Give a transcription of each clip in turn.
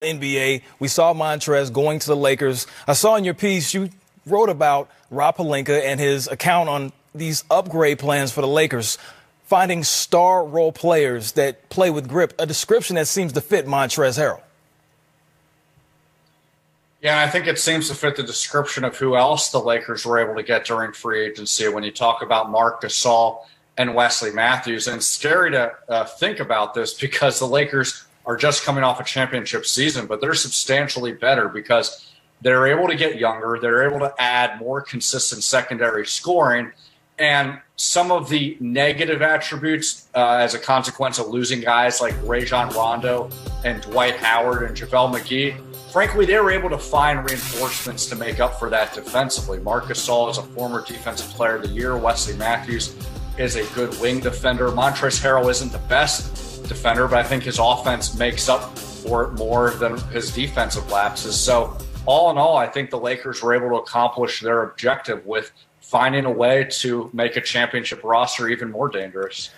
NBA. We saw Montrezl going to the Lakers. I saw in your piece you wrote about Rob Pelinka and his account on these upgrade plans for the Lakers, finding star role players that play with grip, a description that seems to fit Montrezl Harrell. Yeah, I think it seems to fit the description of who else the Lakers were able to get during free agency when you talk about Marc Gasol and Wesley Matthews. And it's scary to think about this because the Lakers are just coming off a championship season, but they're substantially better because they're able to get younger. They're able to add more consistent secondary scoring. And some of the negative attributes as a consequence of losing guys like Rajon Rondo and Dwight Howard and JaVale McGee, frankly, they were able to find reinforcements to make up for that defensively. Marc Gasol is a former Defensive Player of the Year. Wesley Matthews is a good wing defender. Montrezl Harrell isn't the best defender, but I think his offense makes up for it more than his defensive lapses. So all in all, I think the Lakers were able to accomplish their objective with finding a way to make a championship roster even more dangerous.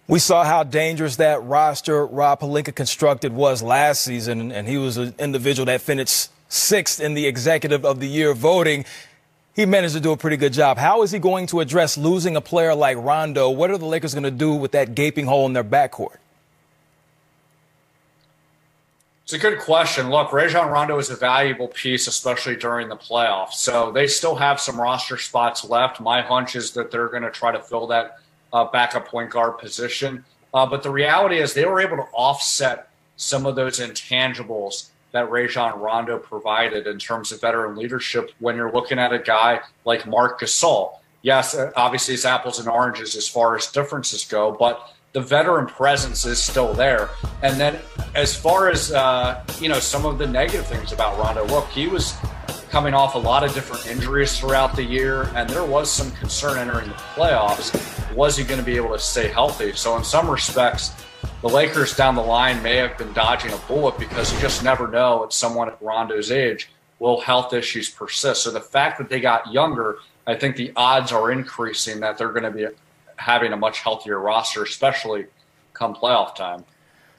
We saw how dangerous that roster Rob Pelinka constructed was last season, and he was an individual that finished 6th in the Executive of the Year voting. He managed to do a pretty good job. How is he going to address losing a player like Rondo? What are the Lakers going to do with that gaping hole in their backcourt? It's a good question. Look, Rajon Rondo is a valuable piece, especially during the playoffs. So they still have some roster spots left. My hunch is that they're going to try to fill that backup point guard position. But the reality is they were able to offset some of those intangibles that Rajon Rondo provided in terms of veteran leadership when you're looking at a guy like Marc Gasol. Yes, obviously it's apples and oranges as far as differences go, but the veteran presence is still there. And then as far as, some of the negative things about Rondo, look, he was coming off a lot of different injuries throughout the year, and there was some concern entering the playoffs. Was he going to be able to stay healthy? So in some respects, the Lakers down the line may have been dodging a bullet because you just never know at someone at Rondo's age, will health issues persist? So the fact that they got younger, I think the odds are increasing that they're going to be having a much healthier roster, especially come playoff time.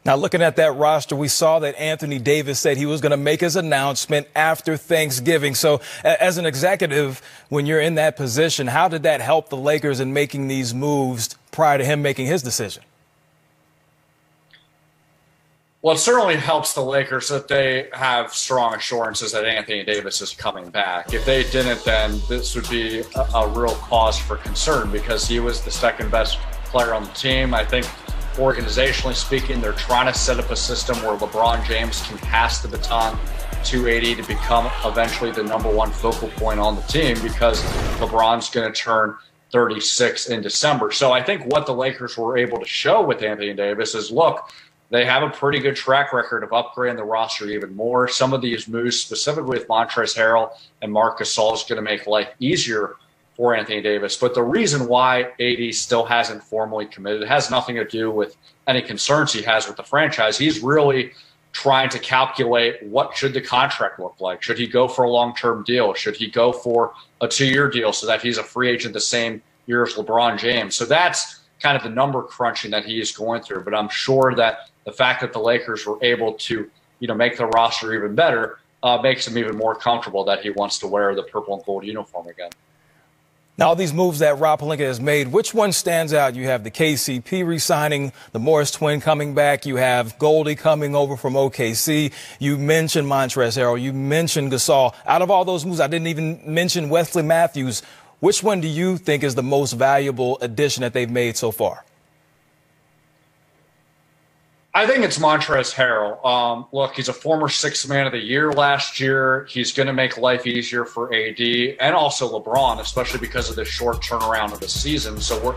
Now, looking at that roster, we saw that Anthony Davis said he was going to make his announcement after Thanksgiving. So as an executive, when you're in that position, how did that help the Lakers in making these moves prior to him making his decision? Well, it certainly helps the Lakers that they have strong assurances that Anthony Davis is coming back. If they didn't, then this would be a real cause for concern because he was the second best player on the team. I think organizationally speaking, they're trying to set up a system where LeBron James can pass the baton to AD to become eventually the #1 focal point on the team because LeBron's going to turn 36 in December. So I think what the Lakers were able to show with Anthony Davis is, look, they have a pretty good track record of upgrading the roster even more. Some of these moves, specifically with Montrezl Harrell and Marc Gasol, is going to make life easier for Anthony Davis. But the reason why AD still hasn't formally committed has nothing to do with any concerns he has with the franchise. He's really trying to calculate what should the contract look like. Should he go for a long-term deal? Should he go for a 2-year deal so that he's a free agent the same year as LeBron James? So that's kind of the number crunching that he is going through. But I'm sure that the fact that the Lakers were able to, make the roster even better makes him even more comfortable that he wants to wear the purple and gold uniform again. Now, all these moves that Rob Pelinka has made, which one stands out? You have the KCP re-signing, the Morris twin coming back. You have Goldie coming over from OKC. You mentioned Montrezl Harrell. You mentioned Gasol. Out of all those moves, I didn't even mention Wesley Matthews. Which one do you think is the most valuable addition that they've made so far? I think it's Montrezl Harrell. Look, he's a former 6th man of the year last year. He's going to make life easier for AD and also LeBron, especially because of the short turnaround of the season. So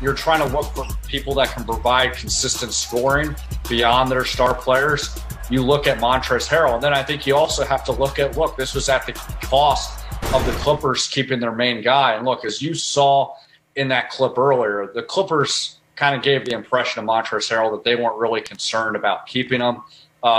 you're trying to look for people that can provide consistent scoring beyond their star players. You look at Montrezl Harrell, and then I think you also have to look, this was at the cost of the Clippers keeping their main guy. And look, as you saw in that clip earlier, the Clippers kind of gave the impression of Montrezl Harrell that they weren't really concerned about keeping him.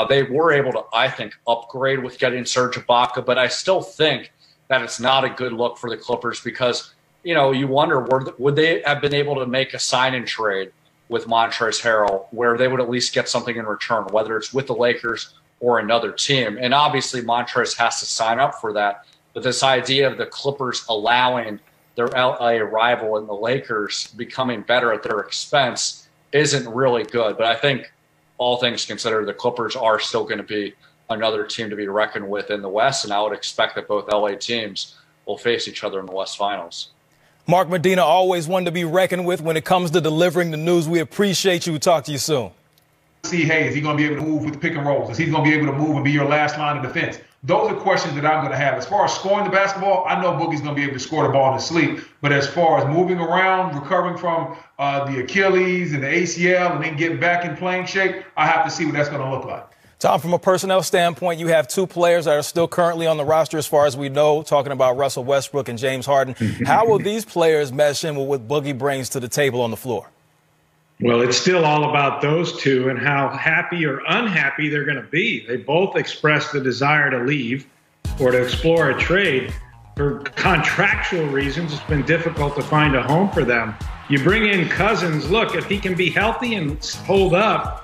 They were able to, I think, upgrade with getting Serge Ibaka, but I still think that it's not a good look for the Clippers because, you wonder, would they have been able to make a sign-and trade with Montrezl Harrell where they would at least get something in return, whether it's with the Lakers or another team. And obviously Montrezl has to sign up for that. But this idea of the Clippers allowing their LA rival and the Lakers becoming better at their expense isn't really good. But I think all things considered, the Clippers are still going to be another team to be reckoned with in the West. And I would expect that both LA teams will face each other in the West Finals. Mark Medina, always one to be reckoned with when it comes to delivering the news. We appreciate you. Talk to you soon. See, hey, is he going to be able to move with the pick and rolls? Is he going to be able to move and be your last line of defense? Those are questions that I'm going to have. As far as scoring the basketball, I know Boogie's going to be able to score the ball in his sleep. But as far as moving around, recovering from the Achilles and the ACL, and then getting back in playing shape, I have to see what that's going to look like. Tom, from a personnel standpoint, you have two players that are still currently on the roster as far as we know, talking about Russell Westbrook and James Harden. How will these players mesh in with what Boogie brings to the table on the floor? Well, it's still all about those two and how happy or unhappy they're going to be. They both expressed the desire to leave or to explore a trade. For contractual reasons, it's been difficult to find a home for them. You bring in Cousins. Look, if he can be healthy and hold up,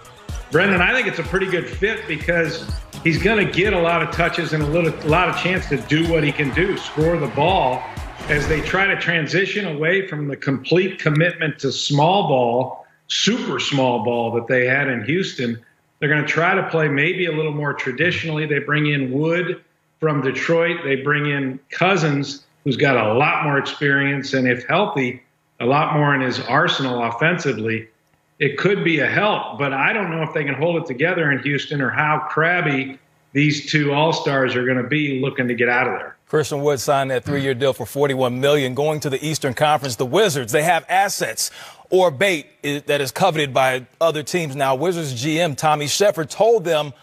Brendan, I think it's a pretty good fit because he's going to get a lot of touches and a lot of chance to do what he can do, score the ball. As they try to transition away from the complete commitment to small ball, super small ball that they had in Houston, they're going to try to play maybe a little more traditionally. They bring in Wood from Detroit. They bring in Cousins, who's got a lot more experience and, if healthy, a lot more in his arsenal offensively. It could be a help, but I don't know if they can hold it together in Houston or how crabby these two all-stars are going to be looking to get out of there. Christian Wood signed that 3-year deal for $41 million. Going to the Eastern Conference, the Wizards, they have assets or bait that is coveted by other teams. Now, Wizards GM Tommy Shepard told them,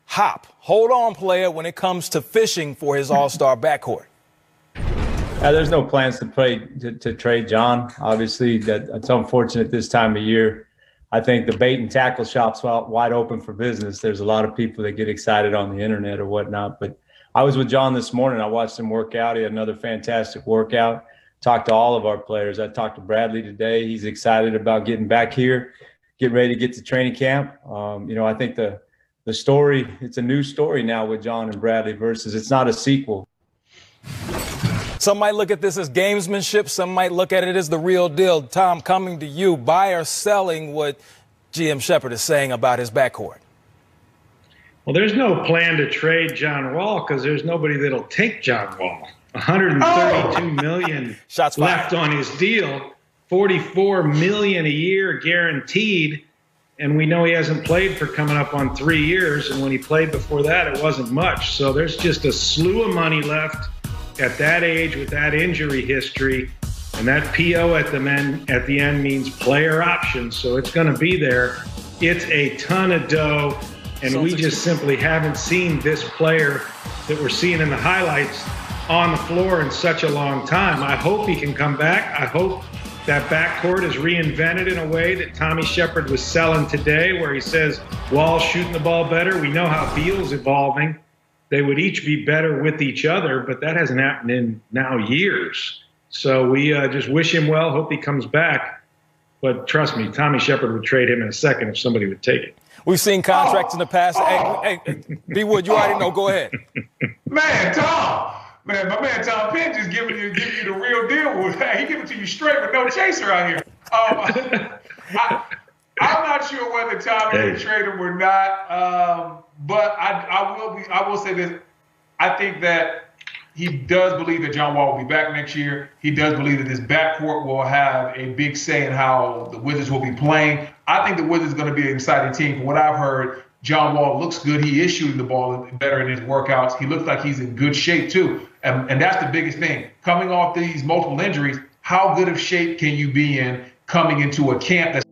hold on, player, when it comes to fishing for his all-star backcourt. There's no plans to trade John. Obviously, it's unfortunate this time of year. I think the bait and tackle shop's wide open for business. There's a lot of people that get excited on the internet or whatnot. But I was with John this morning. I watched him work out. He had another fantastic workout. Talked to all of our players. I talked to Bradley today. He's excited about getting back here, getting ready to get to training camp. I think the story, it's a new story now with John and Bradley versus it's not a sequel. Some might look at this as gamesmanship. Some might look at it as the real deal. Tom, coming to you, buy or selling what GM Shepard is saying about his backcourt? Well, there's no plan to trade John Wall because there's nobody that'll take John Wall. $132 million left on his deal, $44 million a year guaranteed, and we know he hasn't played for coming up on 3 years, and when he played before that, it wasn't much. So there's just a slew of money left at that age with that injury history, and that PO at the end means player option, so it's going to be there. It's a ton of dough, and we just simply haven't seen this player that we're seeing in the highlights on the floor in such a long time. I hope he can come back. I hope that backcourt is reinvented in a way that Tommy Shepard was selling today, where he says Wall's shooting the ball better. We know how Beal's evolving. They would each be better with each other, but that hasn't happened in now years. So we just wish him well, hope he comes back. But trust me, Tommy Shepard would trade him in a second if somebody would take it. We've seen contracts in the past. Hey, B. Wood, you already know. Go ahead. Man, Tom. Man, my man Tom Penn just giving you the real deal. He giving it to you straight with no chaser out here. I'm not sure whether Tommy will trade him or not. But I will say this. I think that he does believe that John Wall will be back next year. He does believe that this backcourt will have a big say in how the Wizards will be playing. I think the Wizards are going to be an exciting team. From what I've heard, John Wall looks good. He is shooting the ball better in his workouts. He looks like he's in good shape, too. And that's the biggest thing. Coming off these multiple injuries, how good of shape can you be in coming into a camp that's